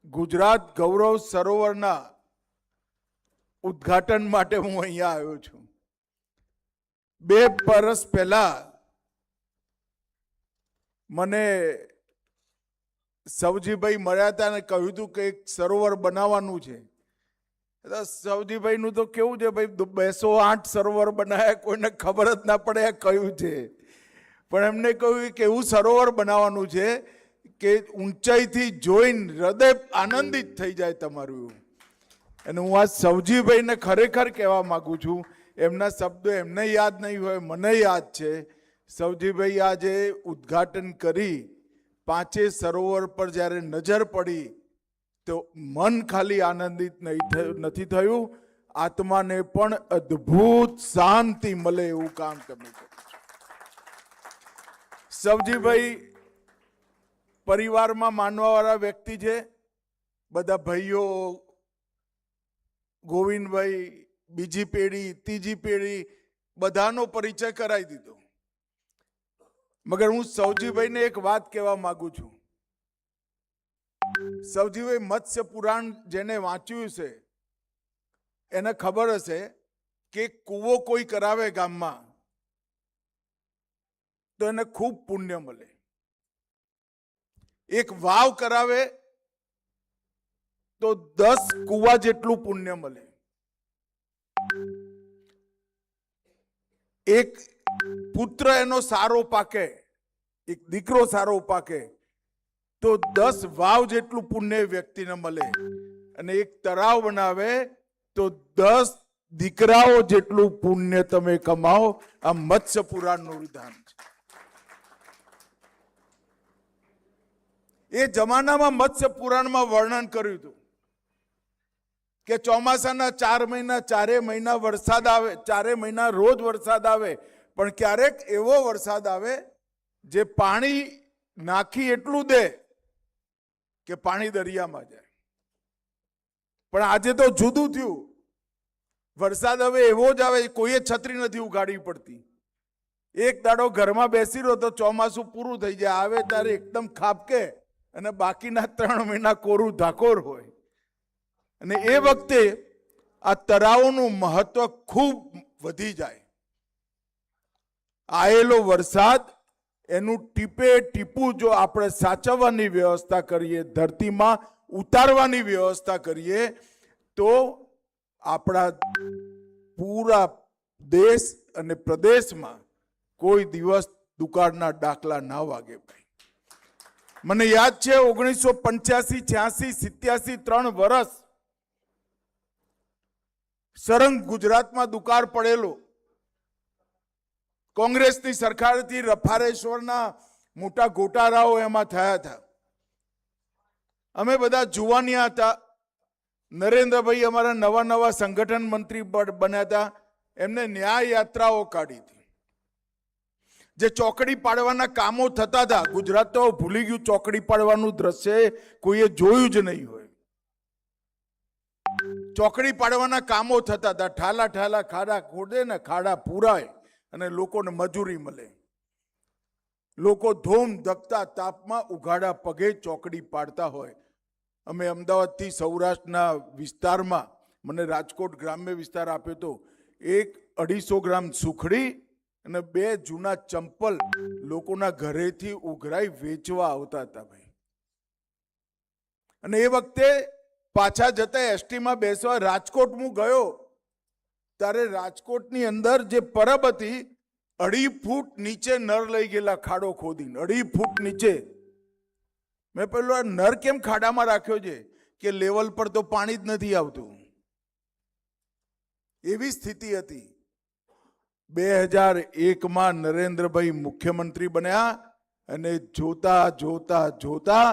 ગુજરાત ગૌરવ સરોવરના ઉદ્ઘાટન માટે હું અહીંયા આવ્યો છું। 2 વર્ષ પહેલા મને સવજીભાઈ મળ્યા હતા અને કહ્યું હતું કે એક સરોવર બનાવવાનું છે। સવજીભાઈનું તો કેવું છે ભાઈ, 208 સરોવર બનાવ્યા, કોઈને ખબર જ ના પડે કયું છે, પણ એમને કહ્યું કે એવું સરોવર બનાવવાનું છે કે ઊંચાઈથી જોઈને હૃદય આનંદિત થઈ જાય તમારું। અને હું આ સવજીભાઈને ખરેખર કહેવા માંગુ છું, એમના શબ્દો એમને યાદ નહીં હોય, મને યાદ છે। સવજીભાઈ આજે ઉદ્ઘાટન કરી 5 સરોવર પર જ્યારે નજર પડી તો મન ખાલી આનંદિત નથી થયું, આત્માને પણ અદ્ભુત શાંતિ મળે એવું કામ તમે કરો। સવજીભાઈ પરિવારમાં માનવાવાળા વ્યક્તિ છે। બધા ભાઈઓ, ગોવિંદભાઈ, બીજી પેઢી, ત્રીજી પેઢી, બધાનો પરિચય કરાવી દીધો। મગર હું સવજીભાઈને એક વાત કહેવા માંગુ છું। સવજીભાઈ મત્સ્ય પુરાણ જેને વાંચ્યું છે એને ખબર હશે કે કૂવો કોઈ કરાવે ગામમાં તો એને ખૂબ પુણ્ય મળે, એક વાવ કરાવે તો 10 કૂવા જેટલું પુણ્ય મળે, એક પુત્ર એનો સારો પાકે, એક દીકરો સારો પાકે તો 10 વાવ જેટલું પુણ્ય વ્યક્તિને મળે, અને એક તળાવ બનાવે તો 10 દીકરાઓ જેટલું પુણ્ય તમે કમાઓ। આ મત્સ્ય પુરાણનું વિધાન છે। એ જમાનામાં મત્સ્ય પુરાણમાં વર્ણન કર્યું હતું કે ચોમાસાના 4 મહિના 4 મહિના વરસાદ આવે, 4 મહિના રોજ વરસાદ આવે, પણ ક્યારેક એવો વરસાદ આવે જે પાણી નાખી એટલું દે કે પાણી દરિયામાં જાય। પણ આજે તો જુદું થયું, વરસાદ હવે એવો જ આવે, કોઈએ છત્રી નથી ઉગાડવી પડતી। એક દાડો ઘરમાં બેસી રહ્યો તો ચોમાસું પૂરું થઈ જાય, આવે ત્યારે એકદમ ખાબકે અને બાકીના 3 મહિના કોરું ધાકોર હોય। અને એ વખતે આ તળાવોનું મહત્વ ખૂબ વધી જાય। આયેલો વરસાદ એનું ટીપે ટીપું જો આપણે સાચવવાની વ્યવસ્થા કરીએ, ધરતીમાં ઉતારવાની વ્યવસ્થા કરીએ તો આપણા પૂરા દેશ અને પ્રદેશમાં કોઈ દિવસ દુકાળના ડાકલા ના વાગે ભાઈ। મને યાદ છે 1985, 86, 87 3 વર્ષ સરંગ ગુજરાતમાં દુકાળ પડેલો। કોંગ્રેસની સરકારથી રફારેશ્વરના મોટા ગોટાળાઓ એમાં થયા હતા। અમે બધા જુવાનિયા હતા। નરેન્દ્રભાઈ અમારા નવા સંગઠન મંત્રી બન્યા હતા, એમને ન્યાય યાત્રાઓ કાઢી હતી, જે ચોકડી પાડવાના કામો થતા હતા। ગુજરાત તો ભૂલી ગયું, ચોકડી પાડવાનું દ્રશ્ય કોઈએ જોયું જ નહીં હોય। ચોકડી પાડવાના કામો થતા હતા, ઠાલા ઠાલા ખાડા ખોદે ને ખાડા પૂરાય અને લોકોને મજૂરી મળે। લોકો ધૂમ ધકતા તાપમાં ઉઘાડા પગે ચોકડી પાડતા હોય। અમે અમદાવાદથી સૌરાષ્ટ્રના વિસ્તારમાં, મને રાજકોટ ગ્રામ્ય વિસ્તાર આપ્યો તો, 1-250 ગ્રામ સુખડી અને 2 જૂના ચંપલ લોકોના ઘરેથી ઉઘરાઈ વેચવા આવતા હતા ભાઈ। અને એ વખતે પાછા જતા એસટીમાં બેસવા રાજકોટ હું ગયો ત્યારે રાજકોટની અંદર જે પરબ હતી, 2.5 ફૂટ નીચે નર લઈ ગયેલા ખાડો ખોદીને, 2.5 ફૂટ નીચે। મેં પેલો આ નર કેમ ખાડામાં રાખ્યો છે કે લેવલ પર તો પાણી જ નથી આવતું। એવી સ્થિતિ હતી। 2001માં નરેન્દ્રભાઈ મુખ્યમંત્રી બન્યા અને જોતા જોતા જોતા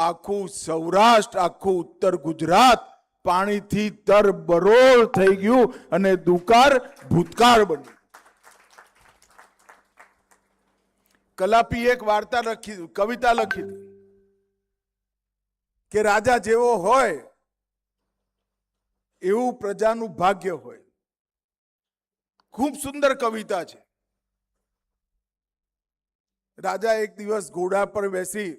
આખું સૌરાષ્ટ્ર, આખું ઉત્તર ગુજરાત પાણીથી તરબરોળ થઈ ગયું અને દુકાળ ભૂતકાળ બન્યું। કલાપી એક વાર્તા લખી, કવિતા લખી હતી કે રાજા જેવો હોય એવું પ્રજાનું ભાગ્ય હોય। ખૂબ સુંદર કવિતા છે। રાજા એક દિવસ ઘોડા પર બેસી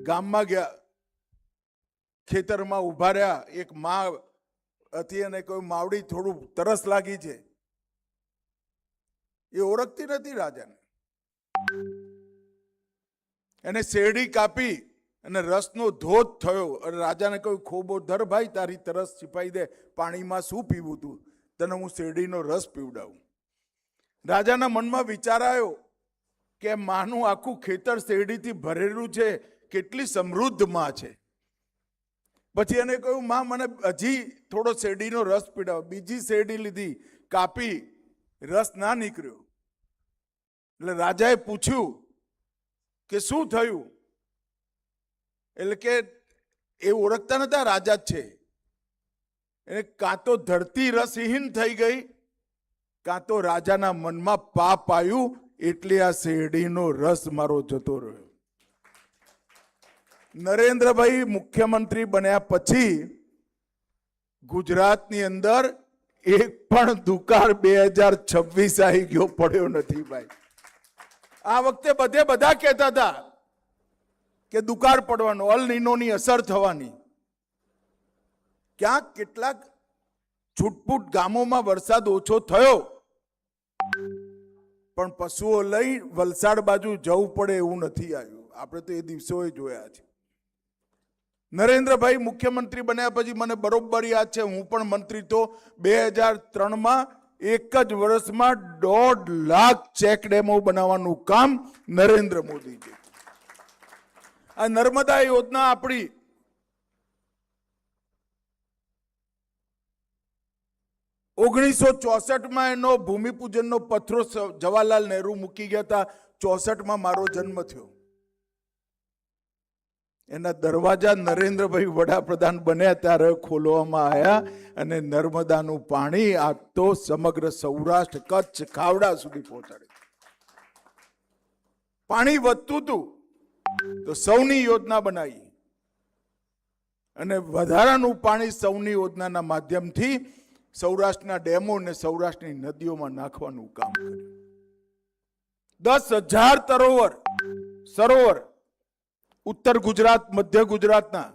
ગામમાં ગયા ખેતરમાં ઊભા રહ્યા, એક માં હતી અને કોઈ માવડી થોડું તરસ લાગી છે, એ ઓળખતી નથી રાજાને. એને શેરડી કાપી અને રસનો ધોધ થયો અને રાજાને કહ્યું, ખોબો ધર ભાઈ, તારી તરસ છીપાઈ દે, પાણીમાં શું પીવું તું, તને હું શેરડીનો રસ પીવડાવું. રાજાના મનમાં વિચાર આવ્યો કે માનું આખું ખેતર શેરડીથી ભરેલું છે, કેટલી સમૃદ્ધ માં છે. પછી એને કહ્યું, માં મને હજી થોડો શેરડીનો રસ પીવડાવો. બીજી શેરડી લીધી, કાપી, રસ ના નીકળ્યો. એટલે રાજાએ પૂછ્યું કે શું થયું? એટલે કે એ ઓળખતા નતા રાજા જ છે. એને કાં તો ધરતી રસહીન થઈ ગઈ, કાં તો રાજાના મનમાં પાપ આવ્યું, એટલે આ શેરડીનો રસ મારો જતો રહ્યો. નરેન્દ્રભાઈ મુખ્યમંત્રી બન્યા પછી ગુજરાતની અંદર એક પણ દુકાળ 2026 આવી ગયો પડ્યો નથી ભાઈ. આ વખતે બધા કહેતા હતા કે દુકાળ પડવાનો, અલ નીનોની અસર થવાની. ક્યાંક કેટલાક છૂટપૂટ ગામોમાં વરસાદ ઓછો થયો, પણ પશુઓ લઈ વલસાડ બાજુ જવું પડે એવું નથી આવ્યું. આપણે તો એ દિવસોએ જોયા છે. નરેન્દ્રભાઈ મુખ્યમંત્રી બન્યા પછી મને બરોબર યાદ છે, હું પણ મંત્રી તો 2003માં એક જ વર્ષમાં 1.5 લાખ ચેક ડેમો બનાવવાનું કામ નરેન્દ્ર મોદીજી. આ નર્મદા યોજના આપણી 1964માં એનો ભૂમિપૂજનનો પથરો જવાહરલાલ નહેરુ મૂકી ગયા હતા. 64માં મારો જન્મ થયો. એના દરવાજા નરેન્દ્રભાઈ વડાપ્રધાન બન્યા ત્યારે ખોલવામાં આવ્યા અને નર્મદાનું પાણી આ તો સમગ્ર સૌરાષ્ટ્ર, કચ્છ, ખાવડા સુધી પહોંચાડે. પાણી વધતું હતું તો સૌની યોજના બનાવી અને વધારાનું પાણી સૌની યોજનાના માધ્યમથી સૌરાષ્ટ્રના ડેમો અને સૌરાષ્ટ્રની નદીઓમાં નાખવાનું કામ કર્યું. 10,000 સરોવર ઉત્તર ગુજરાત, મધ્ય ગુજરાતના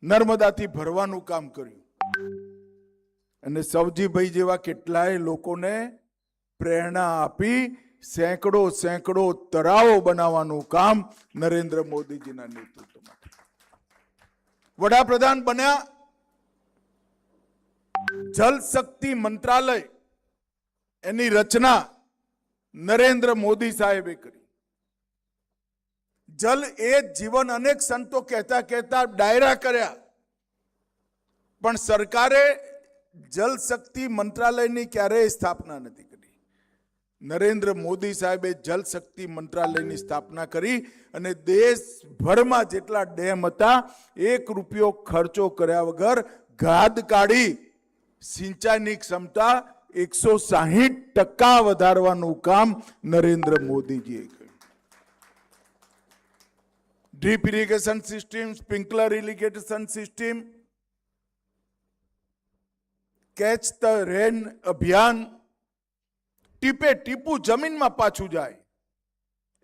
નર્મદાથી ભરવાનું કામ કર્યું. અને સવજીભાઈ જેવા કેટલાય લોકોને પ્રેરણા આપી સેંકડો તળાવો બનાવવાનું કામ નરેન્દ્ર મોદીજીના નેતૃત્વમાં. વડાપ્રધાન બન્યા, જલ શક્તિ મંત્રાલય એની રચના નરેન્દ્ર મોદી સાહેબે કરી. જલ એ જીવન, અનેક સંતો કહેતા ડાયરા કર્યા, પણ સરકારે જલ શક્તિ મંત્રાલયની ક્યારેય સ્થાપના નથી કરી. નરેન્દ્ર મોદી સાહેબે જલ શક્તિ મંત્રાલયની સ્થાપના કરી અને દેશભરમાં જેટલા ડેમ હતા 1 રૂપિયો ખર્ચો કર્યા વગર ગાદ કાઢી સિંચાઈની ક્ષમતા 160% વધારવાનું કામ નરેન્દ્ર મોદીજીએ કર્યું. Drip irrigation system, sprinkler irrigation system, catch the rain અભિયાન, ટીપે ટીપું જમીનમાં પાછું જાય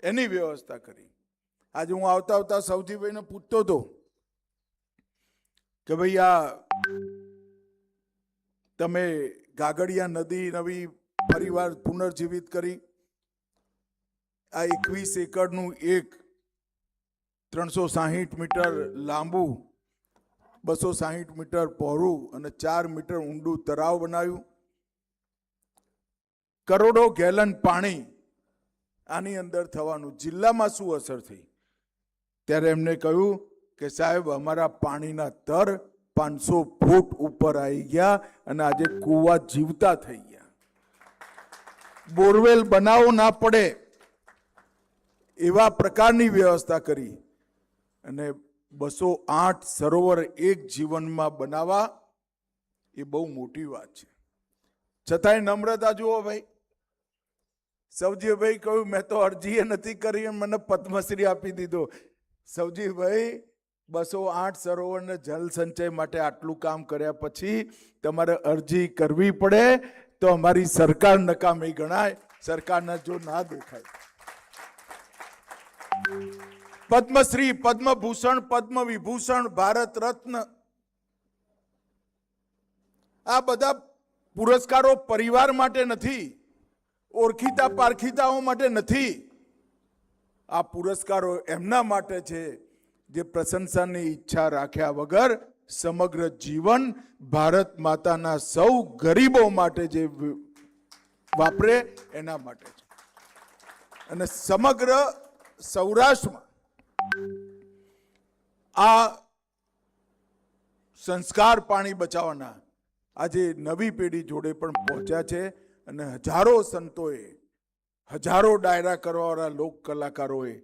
એની વ્યવસ્થા કરી. આજે હું આવતા સૌજીભાઈને પૂછતો હતો કે ભાઈ આ તમે ગાગડિયા નદી નવી ફરીવાર પુનર્જીવિત કરી, આ 21 એકરનું એક 360 મીટર લાંબુ, 260 મીટર પહોળું અને 4 મીટર ઊંડું તળાવ બનાવ્યું. કરોડો ગેલન પાણી આની અંદર થવાનું. જિલ્લામાં શું અસર થઈ? ત્યારે એમને કહ્યું કે સાહેબ અમારા પાણીના તર 500 ફૂટ ઉપર આવી ગયા અને આજે કૂવા જીવતા થઈ ગયા. બોરવેલ બનાવવો ના પડે એવા પ્રકારની વ્યવસ્થા કરી અને 208 સરોવર એક જીવનમાં બનાવવા એ બહુ મોટી વાત છે. છતાંય નમ્રતા જુઓ ભાઈ. સવજીભાઈ કહ્યું મેં તો અરજી નથી કરી, મને પદ્મશ્રી આપી દીધો. સવજીભાઈ 208 સરોવરને જલ સંચય માટે આટલું કામ કર્યા પછી તમારે અરજી કરવી પડે તો અમારી સરકાર નકામી ગણાય, સરકારના જો ના દેખાય. પદ્મશ્રી, પદ્મભૂષણ, પદ્મ વિભૂષણ, ભારત રત્ન આ બધા પુરસ્કારો પરિવાર માટે નથી, ઓળખીતા પારખીતાઓ માટે નથી. આ પુરસ્કારો એમના માટે છે જે પ્રશંસાની ઈચ્છા રાખ્યા વગર સમગ્ર જીવન ભારત માતાના સૌ ગરીબો માટે જે વાપરે એના માટે છે. અને સમગ્ર સૌરાષ્ટ્રમાં આ સંસ્કાર પાણી બચાવવાના આજે નવી પેઢી જોડે પણ પહોંચ્યા છે. અને હજારો સંતોએ, હજારો ડાયરા કરવાવાળા લોક કલાકારોએ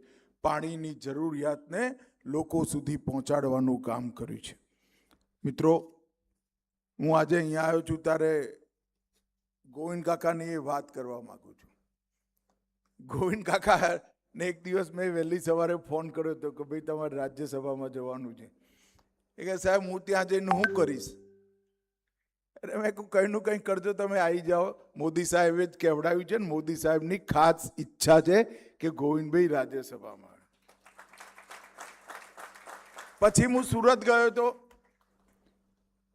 પાણીની જરૂરિયાતને લોકો સુધી પહોંચાડવાનું કામ કર્યું છે. મિત્રો, હું આજે અહીંયા આવ્યો છું ત્યારે ગોવિંદ કાકાની એ વાત કરવા માંગુ છું. ગોવિંદ કાકાને એક દિવસ મેં વહેલી સવારે ફોન કર્યો હતો કે ભાઈ તમારે રાજ્યસભામાં જવાનું છે. એ કે સાહેબ હું ત્યાં જઈને હું કરીશ? અરે મેં કહ્યું કંઈ કરજો, તમે આવી જાઓ. મોદી સાહેબે જ કહેવડાવ્યું છે ને, મોદી સાહેબની ખાસ ઈચ્છા છે કે ગોવિંદભાઈ રાજ્યસભામાં. પછી હું સુરત ગયો હતો.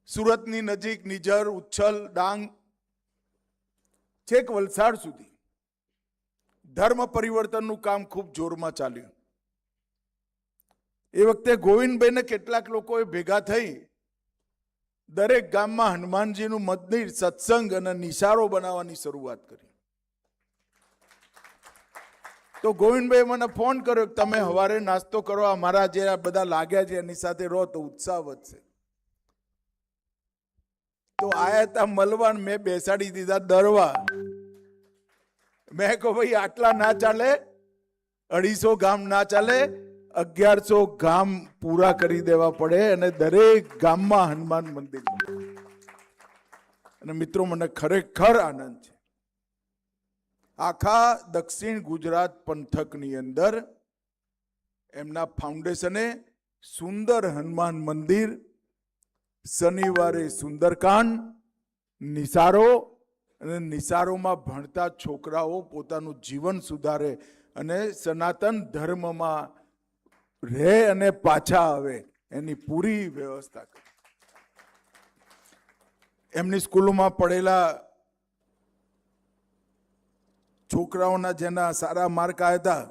સુરતની નજીક નિઝર, ઉચ્છલ, ડાંગ, છેક વલસાડ સુધી ધર્મ પરિવર્તનનું કામ ખૂબ જોરમાં ચાલ્યું. એ વખતે ગોવિંદભાઈને કેટલાક લોકોએ ભેગા થઈ દરેક ગામમાં હનુમાનજીનું મંદિર, સત્સંગ અને નિશાળો બનાવવાની શરૂઆત કરી. તો ગોવિંદભાઈ મને ફોન કર્યો કે તમે સવારે નાસ્તો કરો, અમારા જે બધા લાગ્યા છે એની સાથે રહો તો ઉત્સાહ વધશે. તો આયા હતા મલવાન, મેં બેસાડી દીધા દરવા. મેં કહું ભાઈ આટલા ના ચાલે, 250 ગામ ના ચાલે, 1100 ગામ પૂરા કરી દેવા પડે અને દરેક ગામમાં હનુમાન મંદિર. અને મિત્રો, મને ખરેખર આનંદ છે. આખા દક્ષિણ ગુજરાત પંથકની અંદર એમના ફાઉન્ડેશને સુંદર હનુમાન મંદિર, શનિવારે સુંદરકાંડ, નિશાળો અને નિશાળોમાં ભણતા છોકરાઓ પોતાનું જીવન સુધારે અને સનાતન ધર્મમાં રહે અને પાછા આવે એની પૂરી વ્યવસ્થા કરી. એમની સ્કૂલોમાં પડેલા છોકરાઓના જેના સારા માર્ક આવ્યા હતા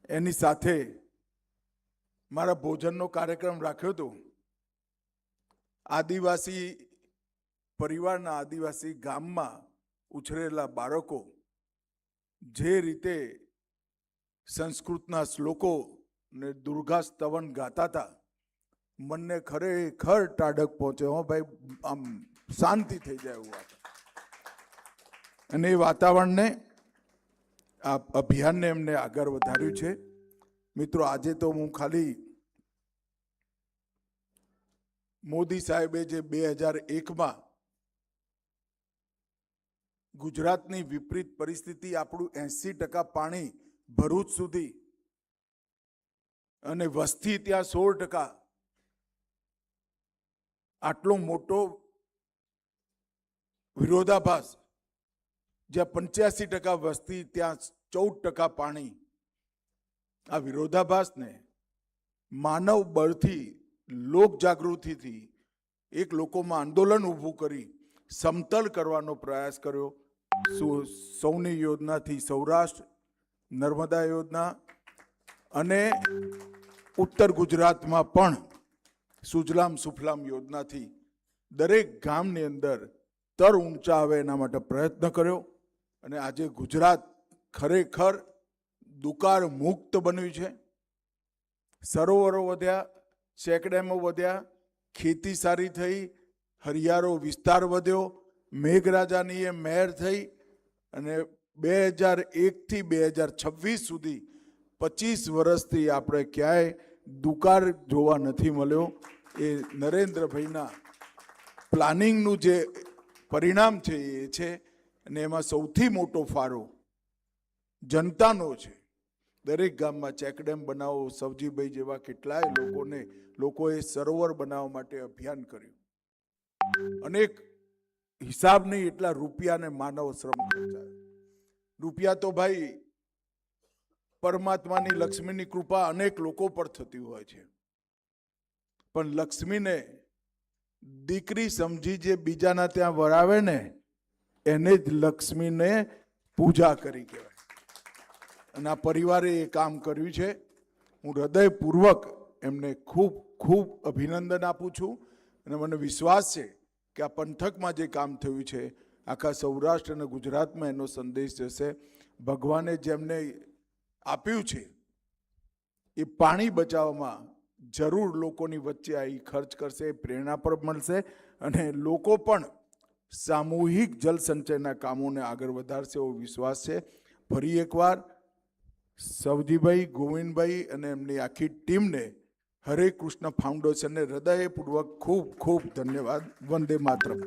એની સાથે મારા ભોજનનો કાર્યક્રમ રાખ્યો હતો. આદિવાસી પરિવારના, આદિવાસી ગામમાં ઉછરેલા બાળકો જે રીતે સંસ્કૃતના શ્લોકો ને દુર્ગા સ્તવન ગાતા હતા, મનને ખરેખર ટાઢક પહોંચે. હો ભાઈ, આમ શાંતિ થઈ જાય એવું વાત. અને એ વાતાવરણને, આ અભિયાનને એમને આગળ વધાર્યું છે. મિત્રો, આજે તો હું ખાલી મોદી સાહેબે જે 2001માં ગુજરાતની વિપરીત પરિસ્થિતિ, આપણું 80% પાણી ભરૂચ સુધી અને વસ્તી ત્યાં 16%, આટલો મોટો વિરોધાભાસ, જ્યાં 85% વસ્તી ત્યાં 14% પાણી, આ વિરોધાભાસને માનવ બળથી, લોક જાગૃતિથી એક લોકોમાં આંદોલન ઊભું કરી સમતલ કરવાનો પ્રયાસ કર્યો. સૌની યોજનાથી સૌરાષ્ટ્ર, નર્મદા યોજના અને ઉત્તર ગુજરાતમાં પણ સુજલામ સુફલામ યોજનાથી દરેક ગામની અંદર તર ઊંચા આવે એના માટે પ્રયત્ન કર્યો. અને આજે ગુજરાત ખરેખર દુકાળ મુક્ત બન્યું છે. સરોવરો વધ્યા, ચેકડેમો વધ્યા, ખેતી સારી થઈ, હરિયાળો વિસ્તાર વધ્યો, મેઘરાજાની એ મહેર થઈ અને 2001થી 2026 સુધી 25 વર્ષથી આપણે ક્યાંય દુકાળ જોવા નથી મળ્યો. એ નરેન્દ્રભાઈના પ્લાનિંગનું જે પરિણામ છે એ છે. અને એમાં સૌથી મોટો ફાળો જનતાનો છે. દરેક ગામમાં ચેકડેમ બનાવો, સવજીભાઈ જેવા કેટલાય લોકોએ સરોવર બનાવવા માટે અભિયાન કર્યું. અનેક હિસાબ નહીં એટલા રૂપિયા અને માનવ શ્રમ ખર્ચાયો. રૂપિયા તો ભાઈ પરમાત્માની, લક્ષ્મીની કૃપા અનેક લોકો પર થતી હોય છે, પણ લક્ષ્મીને દીકરી સમજી જે બીજાના ત્યાં વરાવે ને એને જ લક્ષ્મીને પૂજા કરી કહેવાય. અને આ પરિવારે એ કામ કર્યું છે. હું હૃદયપૂર્વક એમને ખૂબ ખૂબ અભિનંદન આપું છું અને મને વિશ્વાસ છે કે આ પંથકમાં જે કામ થયું છે આખા સૌરાષ્ટ્ર અને ગુજરાતમાં એનો સંદેશ જશે. ભગવાને જેમને આપ્યું છે એ પાણી બચાવવામાં જરૂર લોકોની વચ્ચે આવી ખર્ચ કરશે, પ્રેરણા પર મળશે અને લોકો પણ સામૂહિક જલ સંચયના કામોને આગળ વધારશે એવો વિશ્વાસ છે. ફરી એકવાર સવજીભાઈ, ગોવિંદભાઈ અને એમની આખી ટીમને હરે કૃષ્ણ ફાઉન્ડેશનને હૃદયપૂર્વક ખૂબ ખૂબ ધન્યવાદ. વંદે માતરમ.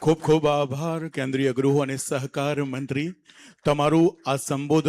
ખૂબ ખૂબ આભાર કેન્દ્રીય ગૃહ અને સહકાર મંત્રી. તમારું આ સંબોધન